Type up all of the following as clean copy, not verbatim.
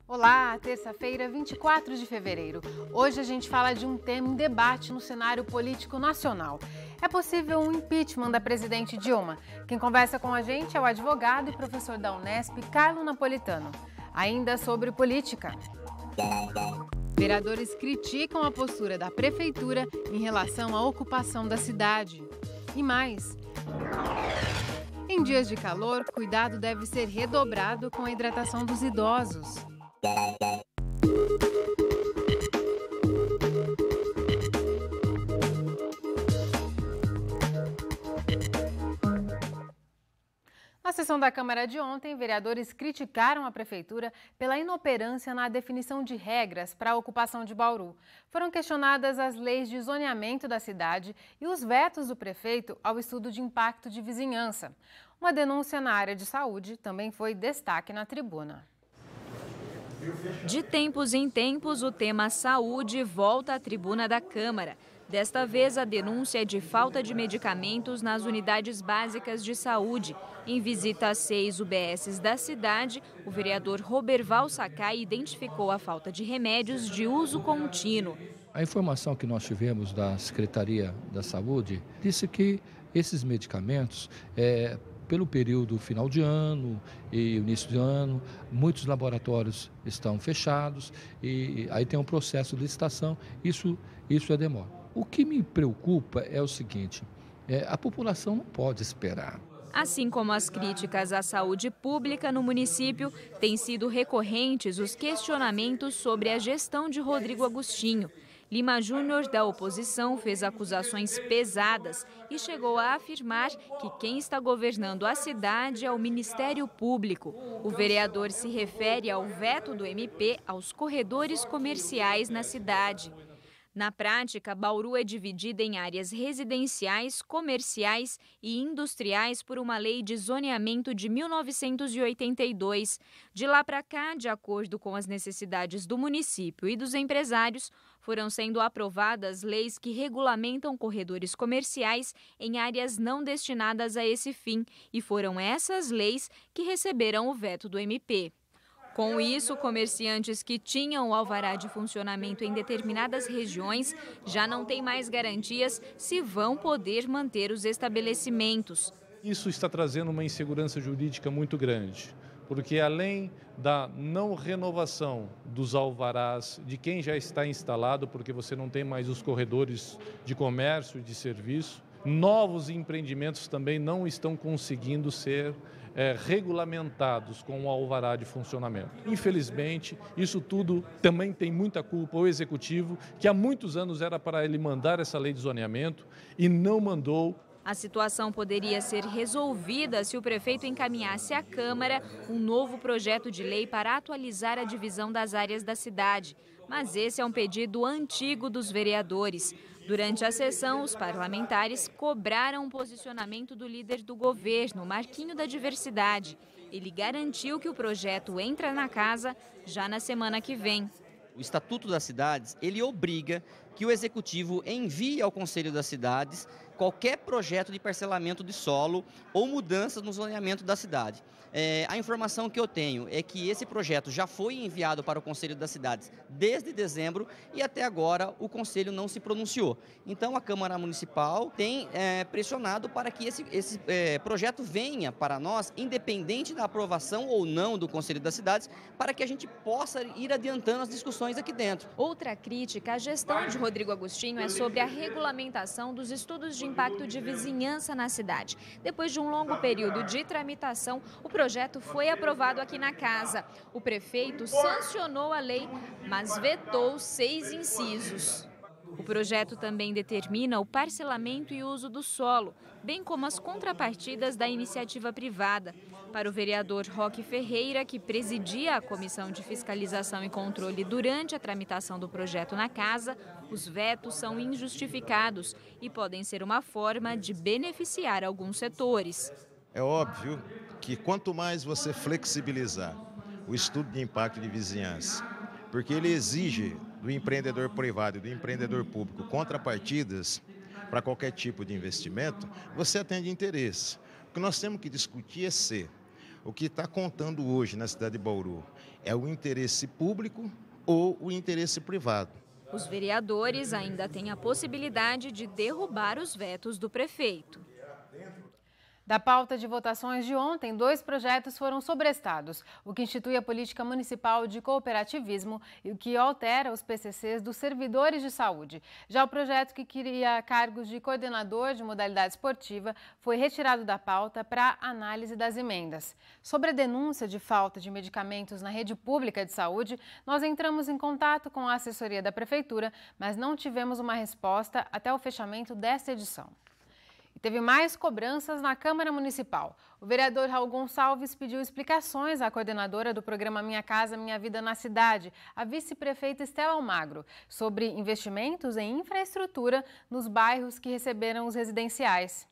Olá, terça-feira, 24 de fevereiro. Hoje a gente fala de um tema em debate no cenário político nacional. É possível um impeachment da presidente Dilma? Quem conversa com a gente é o advogado e professor da Unesp, Carlo Napolitano. Ainda sobre política. Vereadores criticam a postura da prefeitura em relação à ocupação da cidade. E mais. Em dias de calor, cuidado deve ser redobrado com a hidratação dos idosos. Na sessão da Câmara de ontem, vereadores criticaram a Prefeitura pela inoperância na definição de regras para a ocupação de Bauru. Foram questionadas as leis de zoneamento da cidade e os vetos do prefeito ao estudo de impacto de vizinhança. Uma denúncia na área de saúde também foi destaque na tribuna. De tempos em tempos, o tema saúde volta à tribuna da Câmara. Desta vez, a denúncia é de falta de medicamentos nas unidades básicas de saúde. Em visita a 6 UBSs da cidade, o vereador Roberval Sakai identificou a falta de remédios de uso contínuo. A informação que nós tivemos da Secretaria da Saúde disse que esses medicamentos, pelo período final de ano e início de ano, muitos laboratórios estão fechados e aí tem um processo de licitação, isso é demora. O que me preocupa é o seguinte, a população não pode esperar. Assim como as críticas à saúde pública no município, têm sido recorrentes os questionamentos sobre a gestão de Rodrigo Agostinho. Lima Júnior, da oposição, fez acusações pesadas e chegou a afirmar que quem está governando a cidade é o Ministério Público. O vereador se refere ao veto do MP aos corredores comerciais na cidade. Na prática, Bauru é dividida em áreas residenciais, comerciais e industriais por uma lei de zoneamento de 1982. De lá para cá, de acordo com as necessidades do município e dos empresários, foram sendo aprovadas leis que regulamentam corredores comerciais em áreas não destinadas a esse fim, e foram essas leis que receberam o veto do MP. Com isso, comerciantes que tinham o alvará de funcionamento em determinadas regiões já não têm mais garantias se vão poder manter os estabelecimentos. Isso está trazendo uma insegurança jurídica muito grande, porque além da não renovação dos alvarás de quem já está instalado, porque você não tem mais os corredores de comércio e de serviço, novos empreendimentos também não estão conseguindo ser regulamentados com o alvará de funcionamento. Infelizmente, isso tudo também tem muita culpa ao Executivo, que há muitos anos era para ele mandar essa lei de zoneamento e não mandou. A situação poderia ser resolvida se o prefeito encaminhasse à Câmara um novo projeto de lei para atualizar a divisão das áreas da cidade. Mas esse é um pedido antigo dos vereadores. Durante a sessão, os parlamentares cobraram o posicionamento do líder do governo, Marquinho da Diversidade. Ele garantiu que o projeto entra na casa já na semana que vem. O Estatuto das Cidades, ele obriga que o Executivo envie ao Conselho das Cidades qualquer projeto de parcelamento de solo ou mudança no zoneamento da cidade. A informação que eu tenho é que esse projeto já foi enviado para o Conselho das Cidades desde dezembro e até agora o Conselho não se pronunciou. Então a Câmara Municipal tem pressionado para que esse projeto venha para nós, independente da aprovação ou não do Conselho das Cidades, para que a gente possa ir adiantando as discussões aqui dentro. Outra crítica à gestão de Rodrigo Agostinho é sobre a regulamentação dos estudos de impacto de vizinhança na cidade. Depois de um longo período de tramitação, o projeto foi aprovado aqui na casa. O prefeito sancionou a lei, mas vetou 6 incisos. O projeto também determina o parcelamento e uso do solo, bem como as contrapartidas da iniciativa privada. Para o vereador Roque Ferreira, que presidia a Comissão de Fiscalização e Controle durante a tramitação do projeto na casa, os vetos são injustificados e podem ser uma forma de beneficiar alguns setores. É óbvio que quanto mais você flexibilizar o estudo de impacto de vizinhança, porque ele exige do empreendedor privado e do empreendedor público contrapartidas para qualquer tipo de investimento, você atende interesse. O que nós temos que discutir é se O que está contando hoje na cidade de Bauru é o interesse público ou o interesse privado. Os vereadores ainda têm a possibilidade de derrubar os vetos do prefeito. Da pauta de votações de ontem, 2 projetos foram sobrestados, o que institui a política municipal de cooperativismo e o que altera os PCCs dos servidores de saúde. Já o projeto que cria cargos de coordenador de modalidade esportiva foi retirado da pauta para análise das emendas. Sobre a denúncia de falta de medicamentos na rede pública de saúde, nós entramos em contato com a assessoria da Prefeitura, mas não tivemos uma resposta até o fechamento desta edição. Teve mais cobranças na Câmara Municipal. O vereador Raul Gonçalves pediu explicações à coordenadora do programa Minha Casa Minha Vida na cidade, a vice-prefeita Estela Almagro, sobre investimentos em infraestrutura nos bairros que receberam os residenciais.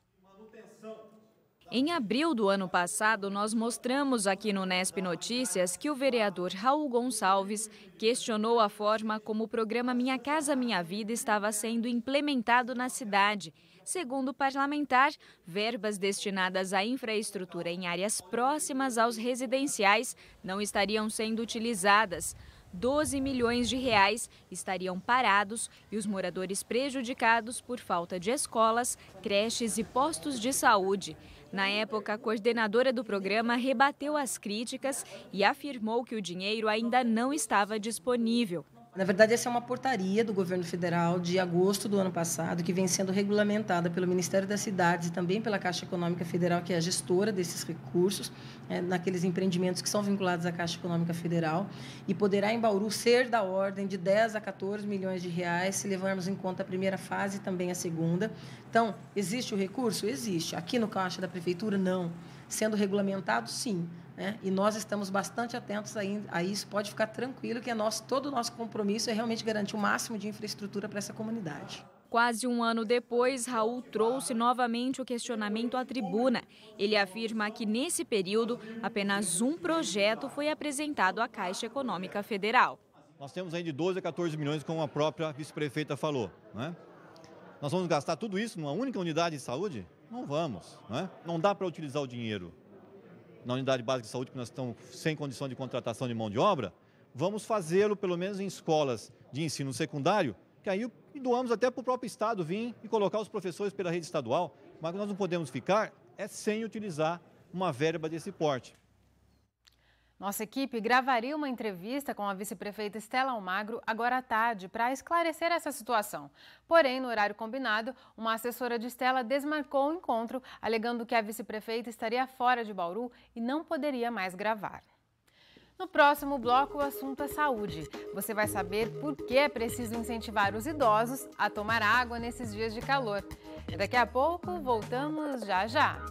Em abril do ano passado, nós mostramos aqui no Nesp Notícias que o vereador Raul Gonçalves questionou a forma como o programa Minha Casa Minha Vida estava sendo implementado na cidade. Segundo o parlamentar, verbas destinadas à infraestrutura em áreas próximas aos residenciais não estariam sendo utilizadas. 12 milhões de reais estariam parados e os moradores prejudicados por falta de escolas, creches e postos de saúde. Na época, a coordenadora do programa rebateu as críticas e afirmou que o dinheiro ainda não estava disponível. Na verdade, essa é uma portaria do governo federal de agosto do ano passado, que vem sendo regulamentada pelo Ministério das Cidades e também pela Caixa Econômica Federal, que é a gestora desses recursos, naqueles empreendimentos que são vinculados à Caixa Econômica Federal, e poderá em Bauru ser da ordem de 10 a 14 milhões de reais, se levarmos em conta a primeira fase e também a segunda. Então, existe o recurso? Existe. Aqui no Caixa da Prefeitura, não. Sendo regulamentado, sim. E nós estamos bastante atentos a isso, pode ficar tranquilo que todo o nosso compromisso é realmente garantir o máximo de infraestrutura para essa comunidade. Quase um ano depois, Raul trouxe novamente o questionamento à tribuna. Ele afirma que, nesse período, apenas um projeto foi apresentado à Caixa Econômica Federal. Nós temos aí de 12 a 14 milhões, como a própria vice-prefeita falou. Nós vamos gastar tudo isso numa única unidade de saúde? Não vamos. Não dá para utilizar o dinheiro na unidade básica de saúde, que nós estamos sem condição de contratação de mão de obra. Vamos fazê-lo pelo menos em escolas de ensino secundário, que aí doamos até para o próprio Estado vir e colocar os professores pela rede estadual, mas nós não podemos ficar sem utilizar uma verba desse porte. Nossa equipe gravaria uma entrevista com a vice-prefeita Estela Almagro agora à tarde para esclarecer essa situação. Porém, no horário combinado, uma assessora de Estela desmarcou o encontro, alegando que a vice-prefeita estaria fora de Bauru e não poderia mais gravar. No próximo bloco, o assunto é saúde. Você vai saber por que é preciso incentivar os idosos a tomar água nesses dias de calor. E daqui a pouco, voltamos já.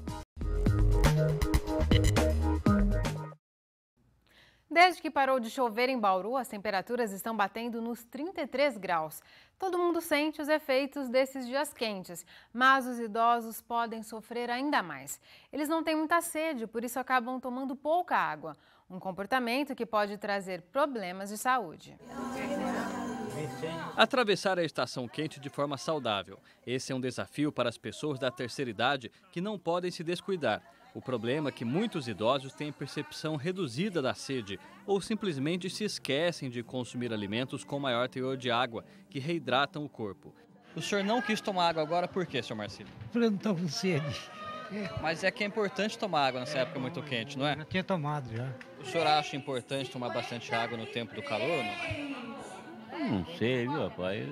Desde que parou de chover em Bauru, as temperaturas estão batendo nos 33 graus. Todo mundo sente os efeitos desses dias quentes, mas os idosos podem sofrer ainda mais. Eles não têm muita sede, por isso acabam tomando pouca água. Um comportamento que pode trazer problemas de saúde. Atravessar a estação quente de forma saudável. Esse é um desafio para as pessoas da terceira idade que não podem se descuidar. O problema é que muitos idosos têm percepção reduzida da sede ou simplesmente se esquecem de consumir alimentos com maior teor de água, que reidratam o corpo. O senhor não quis tomar água agora por quê, senhor Marcílio? Porque eu não estou com sede. Mas é que é importante tomar água nessa época muito quente, não é? Eu tinha tomado já. O senhor acha importante tomar bastante água no tempo do calor ou não? Não sei, viu, rapaz?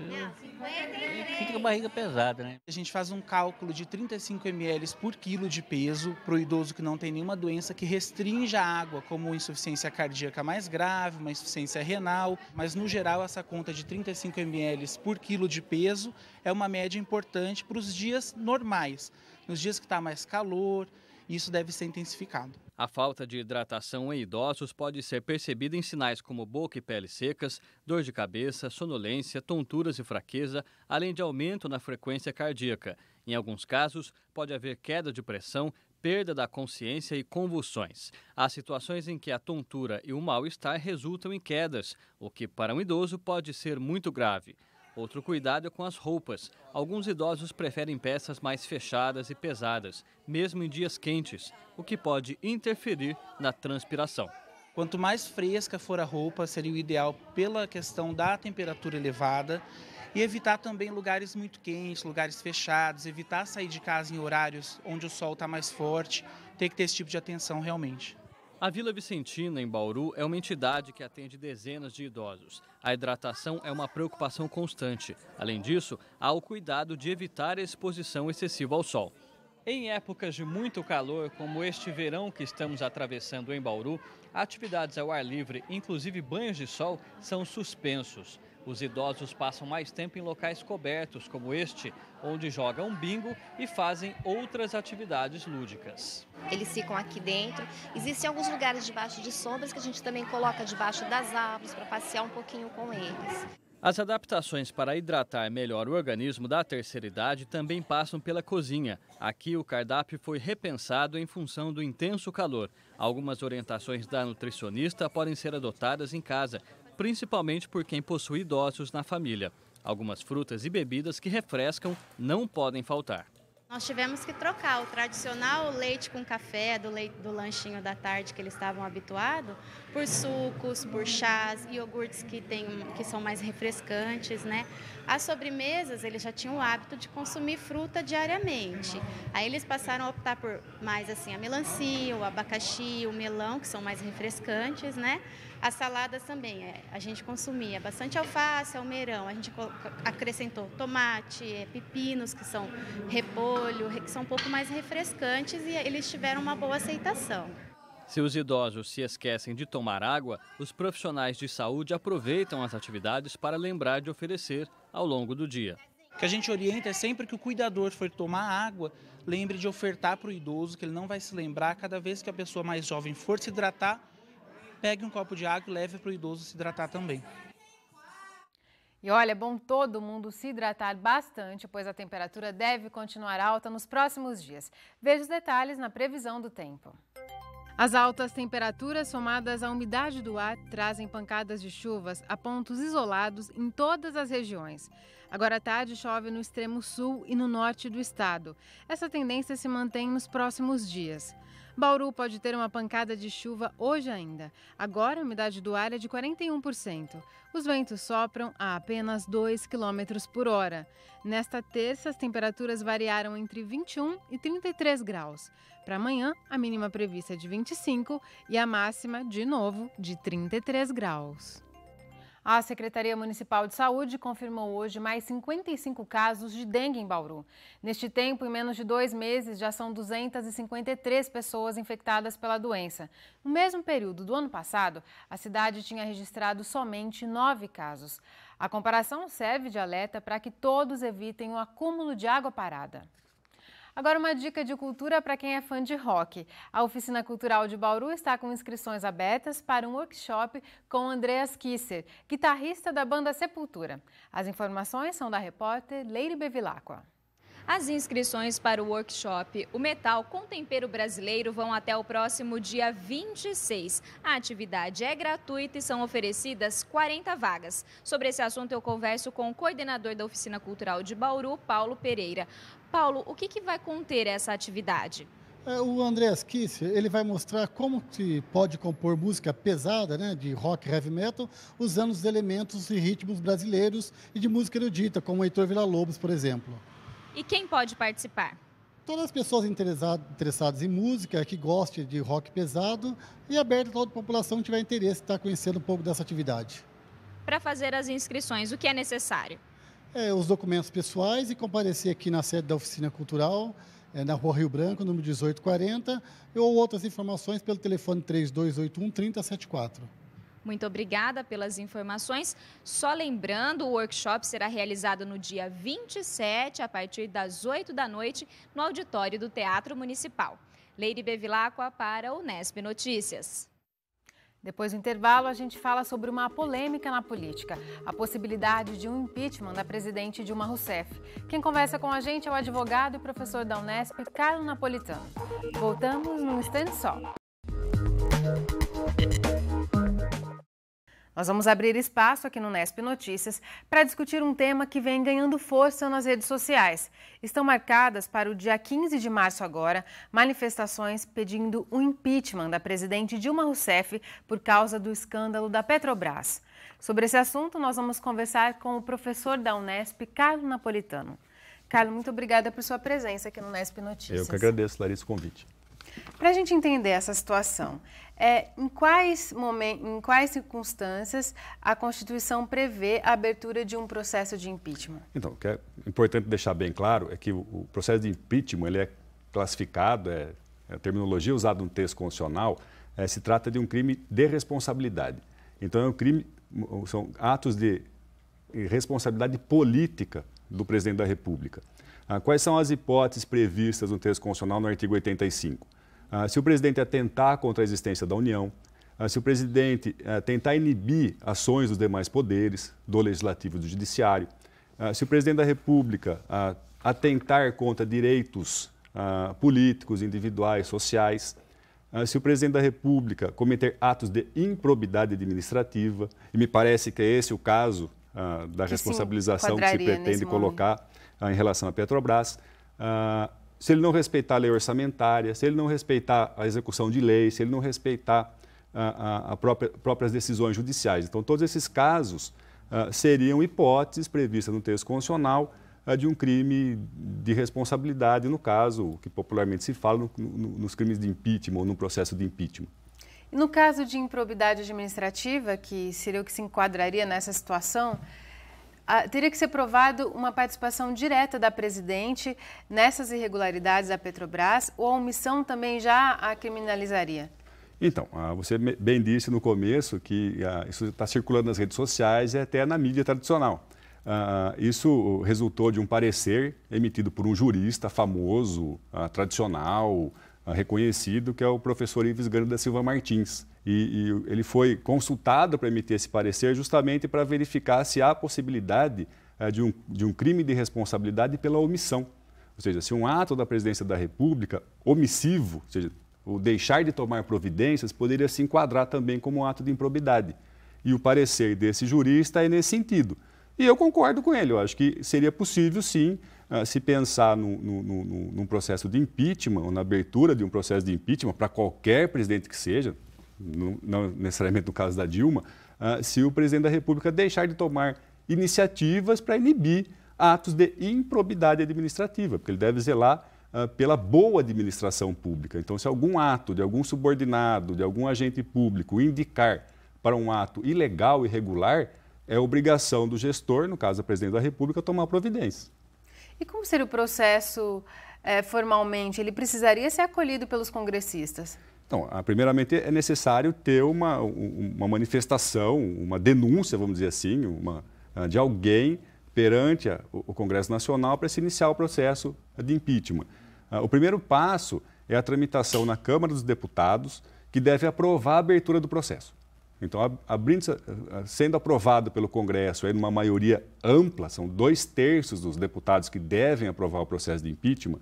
Fica com a barriga pesada, né? A gente faz um cálculo de 35 ml por quilo de peso para o idoso que não tem nenhuma doença que restrinja a água, como insuficiência cardíaca mais grave, uma insuficiência renal. Mas, no geral, essa conta de 35 ml por quilo de peso é uma média importante para os dias normais. Nos dias que está mais calor, isso deve ser intensificado. A falta de hidratação em idosos pode ser percebida em sinais como boca e pele secas, dor de cabeça, sonolência, tonturas e fraqueza, além de aumento na frequência cardíaca. Em alguns casos, pode haver queda de pressão, perda da consciência e convulsões. Há situações em que a tontura e o mal-estar resultam em quedas, o que para um idoso pode ser muito grave. Outro cuidado é com as roupas. Alguns idosos preferem peças mais fechadas e pesadas, mesmo em dias quentes, o que pode interferir na transpiração. Quanto mais fresca for a roupa, seria o ideal pela questão da temperatura elevada e evitar também lugares muito quentes, lugares fechados, evitar sair de casa em horários onde o sol está mais forte, ter que ter esse tipo de atenção realmente. A Vila Vicentina, em Bauru, é uma entidade que atende dezenas de idosos. A hidratação é uma preocupação constante. Além disso, há o cuidado de evitar a exposição excessiva ao sol. Em épocas de muito calor, como este verão que estamos atravessando em Bauru, atividades ao ar livre, inclusive banhos de sol, são suspensos. Os idosos passam mais tempo em locais cobertos, como este, onde jogam bingo e fazem outras atividades lúdicas. Eles ficam aqui dentro. Existem alguns lugares debaixo de sombras que a gente também coloca debaixo das árvores para passear um pouquinho com eles. As adaptações para hidratar melhor o organismo da terceira idade também passam pela cozinha. Aqui o cardápio foi repensado em função do intenso calor. Algumas orientações da nutricionista podem ser adotadas em casa, principalmente por quem possui idosos na família. Algumas frutas e bebidas que refrescam não podem faltar. Nós tivemos que trocar o tradicional leite com café do lanchinho da tarde que eles estavam habituados por sucos, por chás e iogurtes que são mais refrescantes, né? As sobremesas, eles já tinham o hábito de consumir fruta diariamente. Aí eles passaram a optar por mais assim a melancia, o abacaxi, o melão, que são mais refrescantes, né? As saladas também, a gente consumia bastante alface, almeirão, a gente acrescentou tomate, pepinos, que são repolho, que são um pouco mais refrescantes e eles tiveram uma boa aceitação. Se os idosos se esquecem de tomar água, os profissionais de saúde aproveitam as atividades para lembrar de oferecer ao longo do dia. O que a gente orienta é sempre que o cuidador for tomar água, lembre de ofertar para o idoso, que ele não vai se lembrar. Cada vez que a pessoa mais jovem for se hidratar, pegue um copo de água e leve para o idoso se hidratar também. E olha, é bom todo mundo se hidratar bastante, pois a temperatura deve continuar alta nos próximos dias. Veja os detalhes na previsão do tempo. As altas temperaturas somadas à umidade do ar trazem pancadas de chuvas a pontos isolados em todas as regiões. Agora à tarde chove no extremo sul e no norte do estado. Essa tendência se mantém nos próximos dias. Bauru pode ter uma pancada de chuva hoje ainda. Agora a umidade do ar é de 41%. Os ventos sopram a apenas 2 km por hora. Nesta terça, as temperaturas variaram entre 21 e 33 graus. Para amanhã, a mínima prevista é de 25 e a máxima, de novo, de 33 graus. A Secretaria Municipal de Saúde confirmou hoje mais 55 casos de dengue em Bauru. Neste tempo, em menos de 2 meses, já são 253 pessoas infectadas pela doença. No mesmo período do ano passado, a cidade tinha registrado somente 9 casos. A comparação serve de alerta para que todos evitem o acúmulo de água parada. Agora uma dica de cultura para quem é fã de rock. A Oficina Cultural de Bauru está com inscrições abertas para um workshop com Andreas Kisser, guitarrista da banda Sepultura. As informações são da repórter Leire Bevilacqua. As inscrições para o workshop O Metal com Tempero Brasileiro vão até o próximo dia 26. A atividade é gratuita e são oferecidas 40 vagas. Sobre esse assunto eu converso com o coordenador da Oficina Cultural de Bauru, Paulo Pereira. Paulo, o que vai conter essa atividade? O Andreas Kisser, ele vai mostrar como se pode compor música pesada, né, de rock heavy metal, usando os elementos e ritmos brasileiros e de música erudita, como o Heitor Villa-Lobos, por exemplo. E quem pode participar? Todas as pessoas interessadas em música, que gostem de rock pesado e aberto a toda a população que tiver interesse em estar conhecendo um pouco dessa atividade. Para fazer as inscrições, o que é necessário? Os documentos pessoais e comparecer aqui na sede da Oficina Cultural, na Rua Rio Branco, número 1840, ou outras informações pelo telefone 3281-3074. Muito obrigada pelas informações. Só lembrando, o workshop será realizado no dia 27, a partir das 8 da noite, no auditório do Teatro Municipal. Leire Bevilacqua para o Unesp Notícias. Depois do intervalo, a gente fala sobre uma polêmica na política, a possibilidade de um impeachment da presidente Dilma Rousseff. Quem conversa com a gente é o advogado e professor da Unesp, Carlos Napolitano. Voltamos num instante só. Nós vamos abrir espaço aqui no Nesp Notícias para discutir um tema que vem ganhando força nas redes sociais. Estão marcadas para o dia 15 de março agora manifestações pedindo o impeachment da presidente Dilma Rousseff por causa do escândalo da Petrobras. Sobre esse assunto, nós vamos conversar com o professor da Unesp, Carlos Napolitano. Carlos, muito obrigada por sua presença aqui no Nesp Notícias. Eu que agradeço, Larissa, o convite. Para a gente entender essa situação, em quais circunstâncias a Constituição prevê a abertura de um processo de impeachment? Então, o que é importante deixar bem claro é que o processo de impeachment ele é classificado, a terminologia usada no texto constitucional, se trata de um crime de responsabilidade. Então, é um crime, são atos de responsabilidade política do presidente da República. Quais são as hipóteses previstas no texto constitucional no artigo 85? Se o presidente atentar contra a existência da União, se o presidente tentar inibir ações dos demais poderes, do Legislativo e do Judiciário, se o presidente da República atentar contra direitos políticos, individuais, sociais, se o presidente da República cometer atos de improbidade administrativa, e me parece que é esse o caso da responsabilização que se pretende colocar em relação à Petrobras, se ele não respeitar a lei orçamentária, se ele não respeitar a execução de leis, se ele não respeitar as próprias decisões judiciais. Então, todos esses casos seriam hipóteses previstas no texto constitucional de um crime de responsabilidade, no caso, que popularmente se fala nos crimes de impeachment ou no processo de impeachment. E no caso de improbidade administrativa, que seria o que se enquadraria nessa situação, teria que ser provado uma participação direta da presidente nessas irregularidades da Petrobras, ou a omissão também já a criminalizaria? Então, você bem disse no começo que isso está circulando nas redes sociais e até na mídia tradicional. Isso resultou de um parecer emitido por um jurista famoso, tradicional, reconhecido, que é o professor Ives Gana da Silva Martins. E ele foi consultado para emitir esse parecer justamente para verificar se há possibilidade de um crime de responsabilidade pela omissão. Ou seja, se um ato da presidência da República omissivo, ou seja, o deixar de tomar providências, poderia se enquadrar também como um ato de improbidade. E o parecer desse jurista é nesse sentido. E eu concordo com ele, eu acho que seria possível, sim, se pensar num processo de impeachment, ou na abertura de um processo de impeachment para qualquer presidente que seja, não necessariamente no caso da Dilma, se o presidente da República deixar de tomar iniciativas para inibir atos de improbidade administrativa, porque ele deve zelar pela boa administração pública. Então, se algum ato de algum subordinado, de algum agente público indicar para um ato ilegal, irregular, é obrigação do gestor, no caso da presidente da República, tomar providências. E como seria o processo formalmente? Ele precisaria ser acolhido pelos congressistas? Então, primeiramente é necessário ter uma manifestação, uma denúncia, vamos dizer assim, de alguém perante o Congresso Nacional para se iniciar o processo de impeachment. O primeiro passo é a tramitação na Câmara dos Deputados, que deve aprovar a abertura do processo. Então, sendo aprovado pelo Congresso, numa maioria ampla, são 2/3 dos deputados que devem aprovar o processo de impeachment,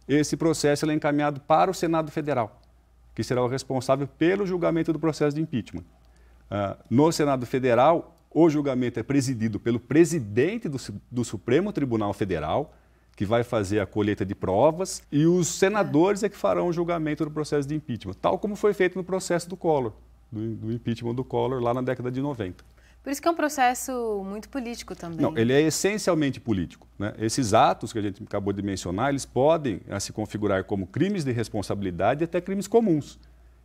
esse processo é encaminhado para o Senado Federal, que será o responsável pelo julgamento do processo de impeachment. No Senado Federal, o julgamento é presidido pelo presidente do Supremo Tribunal Federal, que vai fazer a colheita de provas, e os senadores é que farão o julgamento do processo de impeachment, tal como foi feito no processo do Collor, do impeachment do Collor lá na década de 90. Por isso que é um processo muito político também. Não, ele é essencialmente político, né? Esses atos que a gente acabou de mencionar, eles podem se configurar como crimes de responsabilidade e até crimes comuns.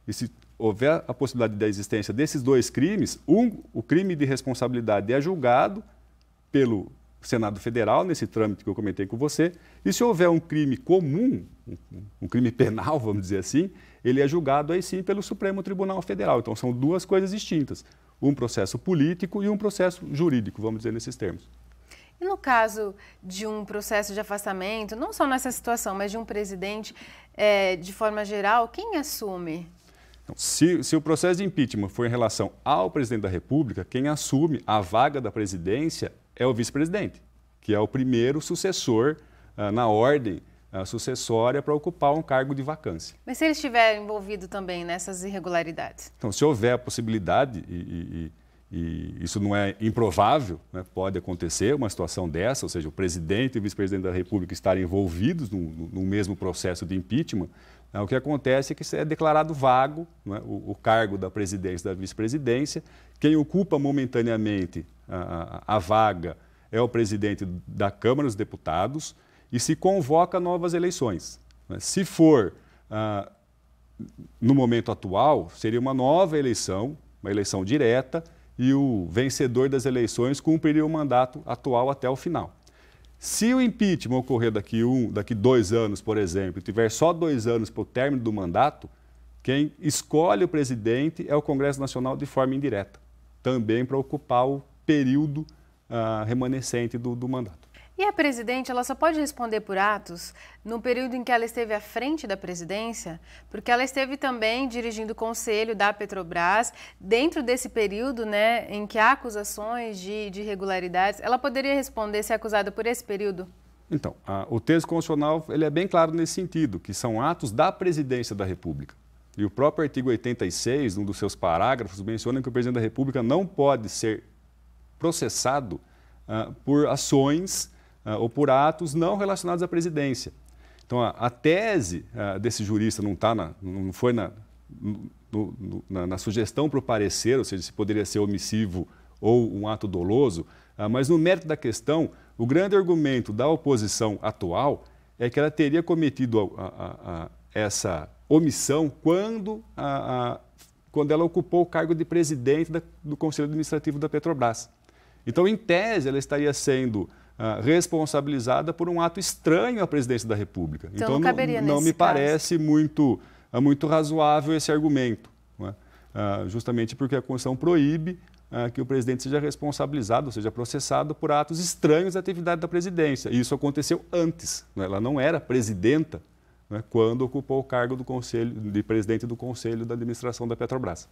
E se houver a possibilidade da existência desses dois crimes, o crime de responsabilidade é julgado pelo Senado Federal, nesse trâmite que eu comentei com você, e se houver um crime comum, um crime penal, vamos dizer assim, ele é julgado aí sim pelo Supremo Tribunal Federal. Então são duas coisas distintas, um processo político e um processo jurídico, vamos dizer nesses termos. E no caso de um processo de afastamento, não só nessa situação, mas de um presidente, de forma geral, quem assume? Então, se o processo de impeachment for em relação ao presidente da República, quem assume a vaga da presidência é o vice-presidente, que é o primeiro sucessor na ordem sucessória para ocupar um cargo de vacância. Mas se ele estiver envolvido também nessas irregularidades? Então, se houver a possibilidade, e isso não é improvável, né? Pode acontecer uma situação dessa, ou seja, o presidente e o vice-presidente da República estarem envolvidos no mesmo processo de impeachment. O que acontece é que é declarado vago, né, o cargo da presidência e da vice-presidência. Quem ocupa momentaneamente a vaga é o presidente da Câmara dos Deputados e se convoca novas eleições. Né? Se for no momento atual, seria uma nova eleição, uma eleição direta, e o vencedor das eleições cumpriria o mandato atual até o final. Se o impeachment ocorrer daqui 2 anos, por exemplo, e tiver só 2 anos para o término do mandato, quem escolhe o presidente é o Congresso Nacional de forma indireta, também para ocupar o período remanescente do mandato. E a presidente, ela só pode responder por atos no período em que ela esteve à frente da presidência, porque ela esteve também dirigindo o conselho da Petrobras. Dentro desse período, né, em que há acusações de irregularidades, ela poderia responder se acusada por esse período? Então, o texto constitucional ele é bem claro nesse sentido, que são atos da presidência da República. E o próprio artigo 86, num dos seus parágrafos, menciona que o presidente da República não pode ser processado por ações ou por atos não relacionados à presidência. Então, a tese desse jurista não foi na sugestão para o parecer, ou seja, se poderia ser omissivo ou um ato doloso, mas no mérito da questão, o grande argumento da oposição atual é que ela teria cometido essa omissão quando ela ocupou o cargo de presidente do Conselho Administrativo da Petrobras. Então, em tese, ela estaria sendo responsabilizada por um ato estranho à presidência da República. Então não me parece muito razoável esse argumento, não é? Justamente porque a Constituição proíbe que o presidente seja responsabilizado, ou seja, processado por atos estranhos à atividade da presidência. E isso aconteceu antes, não é? Ela não era presidenta, não é? Quando ocupou o cargo de presidente do Conselho da Administração da Petrobras.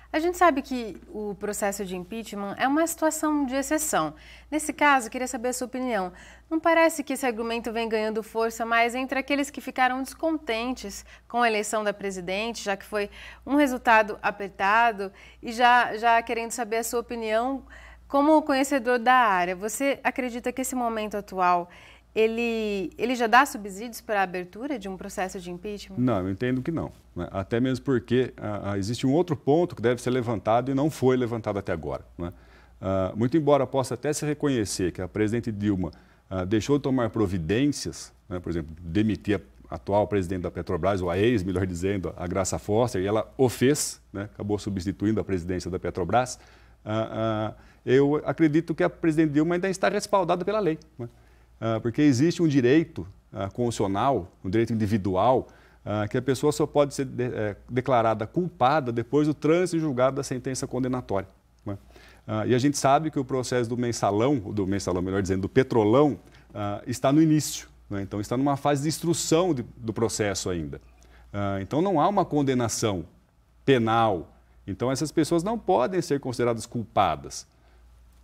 A gente sabe que o processo de impeachment é uma situação de exceção. Nesse caso, queria saber a sua opinião. Não parece que esse argumento vem ganhando força mais entre aqueles que ficaram descontentes com a eleição da presidente, já que foi um resultado apertado, e já querendo saber a sua opinião como conhecedor da área. Você acredita que esse momento atual ele já dá subsídios para a abertura de um processo de impeachment? Não, eu entendo que não. Né? Até mesmo porque existe um outro ponto que deve ser levantado e não foi levantado até agora. Né? Muito embora possa até se reconhecer que a presidente Dilma deixou de tomar providências, né? Por exemplo, demitir a atual presidente da Petrobras, ou a ex, melhor dizendo, a Graça Foster, e ela o fez, né? Acabou substituindo a presidência da Petrobras, eu acredito que a presidente Dilma ainda está respaldada pela lei. Né? Porque existe um direito constitucional, um direito individual, que a pessoa só pode ser declarada culpada depois do trânsito julgado da sentença condenatória. Né? E a gente sabe que o processo do mensalão, melhor dizendo, do Petrolão, está no início. Né? Então, está numa fase de instrução do processo ainda. Então, não há uma condenação penal. Então, essas pessoas não podem ser consideradas culpadas.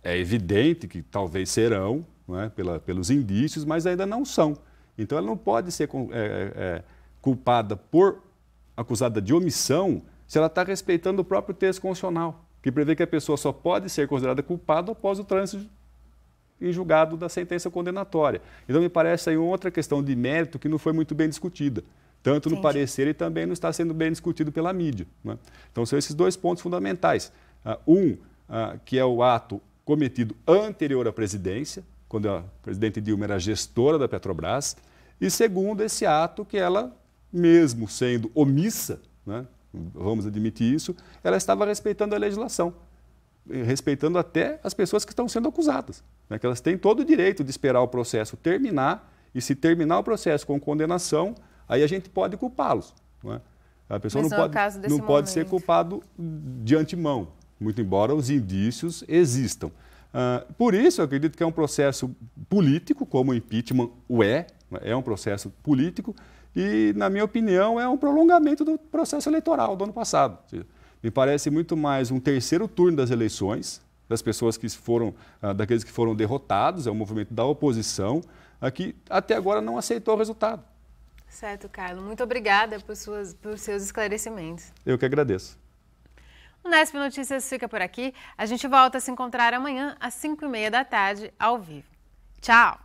É evidente que talvez serão, não é? Pelos indícios, mas ainda não são. Então, ela não pode ser culpada acusada de omissão se ela está respeitando o próprio texto constitucional, que prevê que a pessoa só pode ser considerada culpada após o trânsito em julgado da sentença condenatória. Então, me parece aí outra questão de mérito que não foi muito bem discutida, tanto no parecer e também não está sendo bem discutido pela mídia. Né? Então, são esses 2 pontos fundamentais. Que é o ato cometido anterior à presidência, quando a presidente Dilma era gestora da Petrobras, e segundo, esse ato que ela, mesmo sendo omissa, né, vamos admitir isso, ela estava respeitando a legislação, respeitando até as pessoas que estão sendo acusadas, né, que elas têm todo o direito de esperar o processo terminar, e se terminar o processo com condenação, aí a gente pode culpá-los. Né? A pessoa não pode ser culpado de antemão, muito embora os indícios existam. Por isso, eu acredito que é um processo político, como o impeachment é um processo político, e, na minha opinião, é um prolongamento do processo eleitoral do ano passado. Me parece muito mais um terceiro turno das eleições, das pessoas que daqueles que foram derrotados, é um movimento da oposição, que até agora não aceitou o resultado. Certo, Carlos. Muito obrigada por seus esclarecimentos. Eu que agradeço. O Nesp Notícias fica por aqui. A gente volta a se encontrar amanhã às 5h30 da tarde, ao vivo. Tchau!